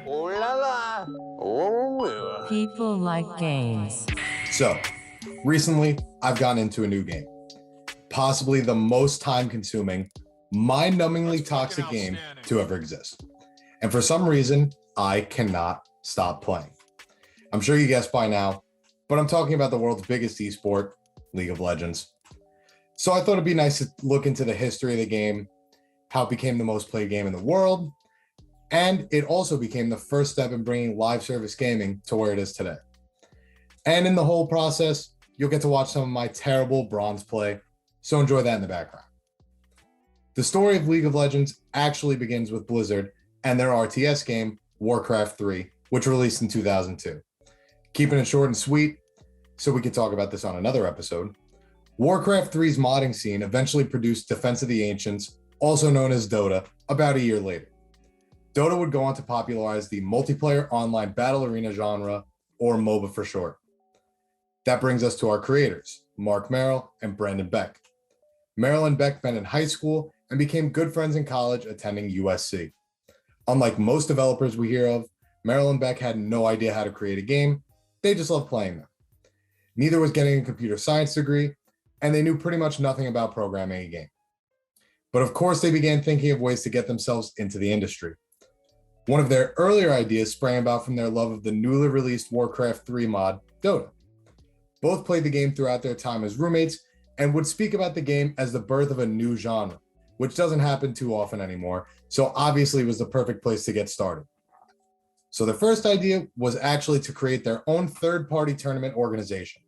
Ooh la la. Ooh. People like games. So, recently, I've gotten into a new game. Possibly the most time-consuming, mind-numbingly toxic game to ever exist. And for some reason, I cannot stop playing. I'm sure you guessed by now, but I'm talking about the world's biggest esport, League of Legends. So I thought it'd be nice to look into the history of the game, how it became the most played game in the world, and it also became the first step in bringing live service gaming to where it is today. And in the whole process, you'll get to watch some of my terrible bronze play, so enjoy that in the background. The story of League of Legends actually begins with Blizzard and their RTS game, Warcraft 3, which released in 2002. Keeping it short and sweet, so we could talk about this on another episode, Warcraft 3's modding scene eventually produced Defense of the Ancients, also known as Dota, about a year later. Dota would go on to popularize the multiplayer online battle arena genre, or MOBA for short. That brings us to our creators, Mark Merrill and Brandon Beck. Merrill and Beck met in high school and became good friends in college attending USC. Unlike most developers we hear of, Merrill and Beck had no idea how to create a game, they just loved playing them. Neither was getting a computer science degree, and they knew pretty much nothing about programming a game. But of course, they began thinking of ways to get themselves into the industry. One of their earlier ideas sprang about from their love of the newly released Warcraft 3 mod, Dota. Both played the game throughout their time as roommates and would speak about the game as the birth of a new genre, which doesn't happen too often anymore, so obviously it was the perfect place to get started. So the first idea was actually to create their own third-party tournament organization.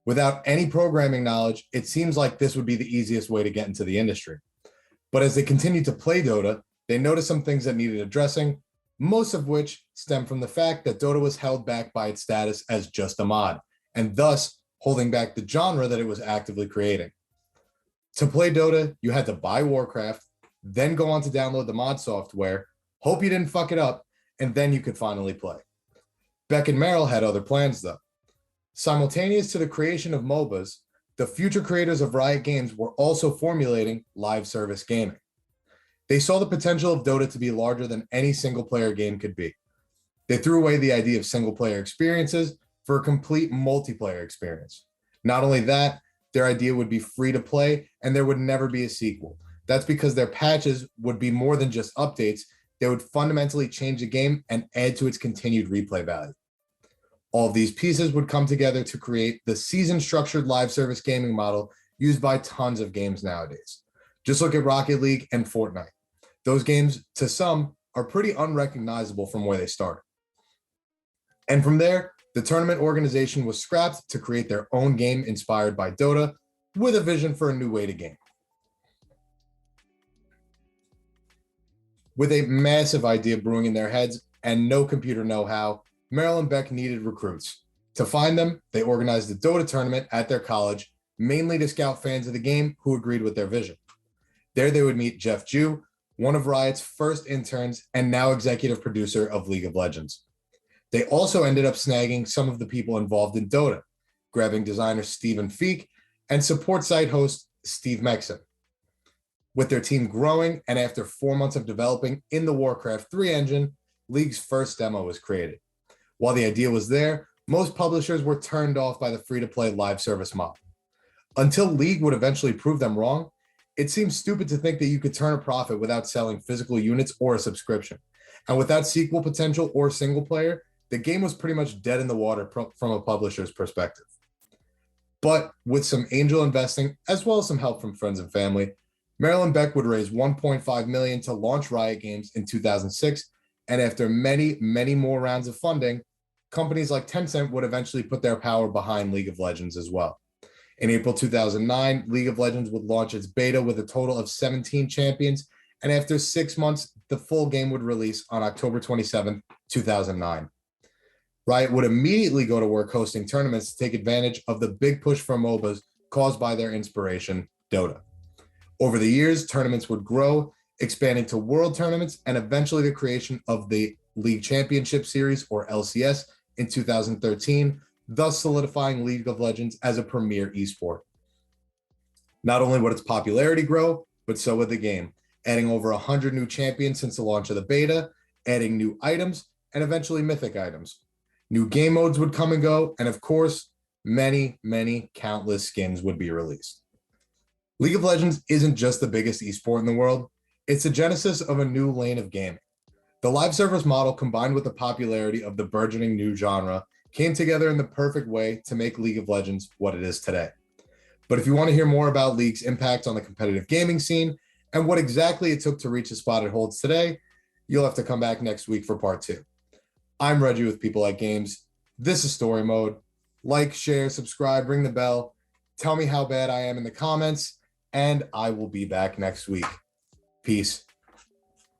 Without any programming knowledge, it seems like this would be the easiest way to get into the industry. But as they continued to play Dota, they noticed some things that needed addressing, most of which stem from the fact that Dota was held back by its status as just a mod, and thus holding back the genre that it was actively creating. To play Dota, you had to buy Warcraft, then go on to download the mod software, hope you didn't fuck it up, and then you could finally play. Beck and Merrill had other plans though. Simultaneous to the creation of MOBAs, the future creators of Riot Games were also formulating live service gaming. They saw the potential of Dota to be larger than any single player game could be. They threw away the idea of single player experiences for a complete multiplayer experience. Not only that, their idea would be free to play and there would never be a sequel. That's because their patches would be more than just updates. They would fundamentally change the game and add to its continued replay value. All of these pieces would come together to create the season-structured live service gaming model used by tons of games nowadays. Just look at Rocket League and Fortnite. Those games, to some, are pretty unrecognizable from where they started. And from there, the tournament organization was scrapped to create their own game inspired by Dota with a vision for a new way to game. With a massive idea brewing in their heads and no computer know-how, Merrill and Beck needed recruits. To find them, they organized a Dota tournament at their college, mainly to scout fans of the game who agreed with their vision. There they would meet Jeff Jew, one of Riot's first interns and now executive producer of League of Legends. They also ended up snagging some of the people involved in Dota, grabbing designer Stephen Feek and support site host Steve Mexon. With their team growing and after 4 months of developing in the Warcraft 3 engine, League's first demo was created. While the idea was there, most publishers were turned off by the free-to-play live service model. Until League would eventually prove them wrong, it seems stupid to think that you could turn a profit without selling physical units or a subscription. And without sequel potential or single player, the game was pretty much dead in the water from a publisher's perspective. But with some angel investing, as well as some help from friends and family, Merrill and Beck would raise $1.5 million to launch Riot Games in 2006, and after many, many more rounds of funding, companies like Tencent would eventually put their power behind League of Legends as well. In April 2009, League of Legends would launch its beta with a total of 17 champions, and after 6 months, the full game would release on October 27, 2009. Riot would immediately go to work hosting tournaments to take advantage of the big push for MOBAs caused by their inspiration, Dota. Over the years, tournaments would grow, expanding to world tournaments, and eventually the creation of the League Championship Series, or LCS, in 2013, thus solidifying League of Legends as a premier esport. Not only would its popularity grow, but so would the game, adding over 100 new champions since the launch of the beta, adding new items, and eventually mythic items. New game modes would come and go, and of course, many, many countless skins would be released. League of Legends isn't just the biggest esport in the world, it's the genesis of a new lane of gaming. The live service model, combined with the popularity of the burgeoning new genre, came together in the perfect way to make League of Legends what it is today. But if you want to hear more about League's impact on the competitive gaming scene and what exactly it took to reach the spot it holds today, you'll have to come back next week for part 2. I'm Reggie with People Like Games. This is Story Mode. Like, share, subscribe, ring the bell. Tell me how bad I am in the comments, and I will be back next week. Peace.